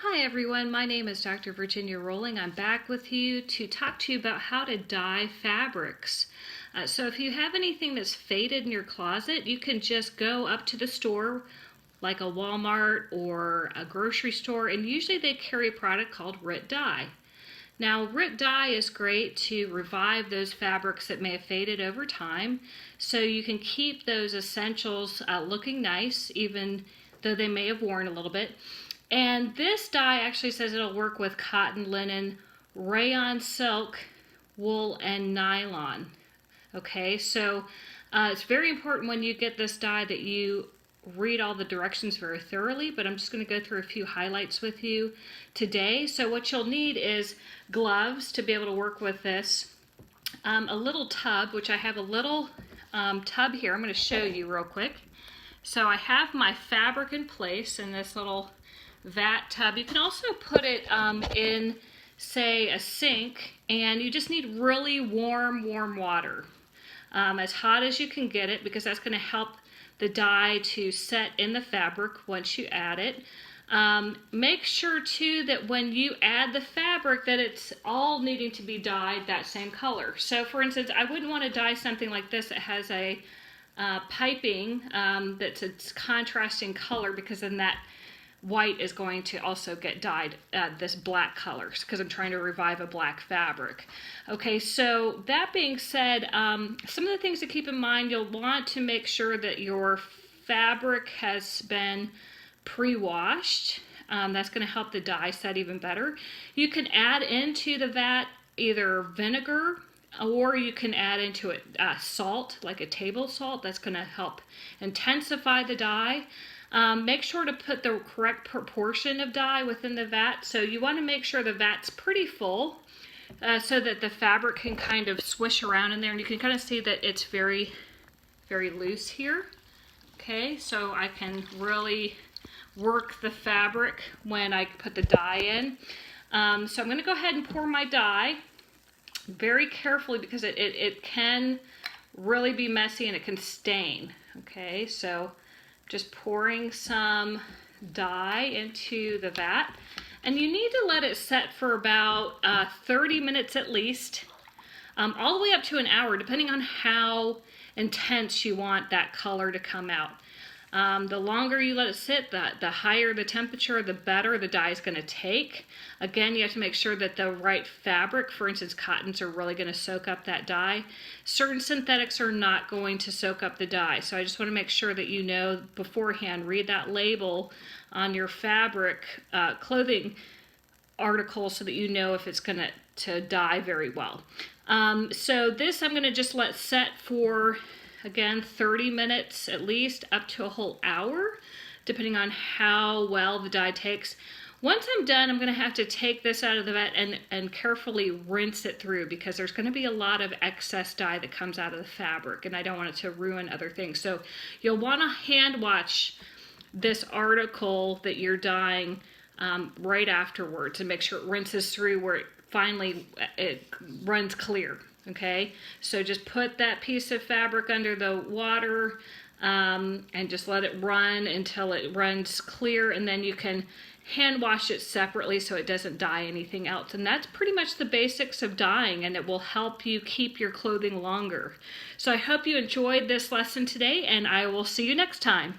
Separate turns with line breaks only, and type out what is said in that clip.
Hi everyone, my name is Dr. Virginia Rolling. I'm back with you to talk to you about how to dye fabrics. So if you have anything that's faded in your closet, you can just go up to the store like a Walmart or a grocery store, and usually they carry a product called RIT Dye. Now, RIT Dye is great to revive those fabrics that may have faded over time, so you can keep those essentials looking nice even though they may have worn a little bit. And this dye actually says it'll work with cotton, linen, rayon, silk, wool, and nylon. Okay, so it's very important when you get this dye that you read all the directions very thoroughly, but I'm just going to go through a few highlights with you today. So what you'll need is gloves to be able to work with this, a little tub, which I have a little tub here. I'm going to show you real quick. So I have my fabric in place in this little vat tub. You can also put it in, say, a sink, and you just need really warm water, as hot as you can get it, because that's going to help the dye to set in the fabric once you add it. Make sure too that when you add the fabric that it's all needing to be dyed that same color. So for instance, I wouldn't want to dye something like this that has a piping that's a contrasting color, because then that white is going to also get dyed this black color, because I'm trying to revive a black fabric. Okay, so that being said, some of the things to keep in mind, you'll want to make sure that your fabric has been pre-washed. That's going to help the dye set even better. You can add into the vat either vinegar, or you can add into it salt, like a table salt. That's going to help intensify the dye. Make sure to put the correct proportion of dye within the vat. So you want to make sure the vat's pretty full, so that the fabric can kind of swish around in there, and you can kind of see that it's very loose here. Okay, so I can really work the fabric when I put the dye in. So I'm going to go ahead and pour my dye very carefully, because it can really be messy and it can stain. Okay, so just pouring some dye into the vat, and you need to let it set for about 30 minutes at least, all the way up to an hour, depending on how intense you want that color to come out. The longer you let it sit, the higher the temperature, the better the dye is going to take. Again, you have to make sure that the right fabric, for instance, cottons, are really going to soak up that dye. Certain synthetics are not going to soak up the dye. So I just want to make sure that you know beforehand, read that label on your fabric clothing article, so that you know if it's going to dye very well. So this I'm going to just let set for, again, 30 minutes at least, up to a whole hour, depending on how well the dye takes. Once I'm done, I'm going to have to take this out of the vat and carefully rinse it through, because there's going to be a lot of excess dye that comes out of the fabric, and I don't want it to ruin other things. So you'll want to hand wash this article that you're dyeing right afterwards, and make sure it rinses through where it runs clear. Okay, so just put that piece of fabric under the water and just let it run until it runs clear, and then you can hand wash it separately so it doesn't dye anything else. And that's pretty much the basics of dyeing, and it will help you keep your clothing longer. So I hope you enjoyed this lesson today, and I will see you next time.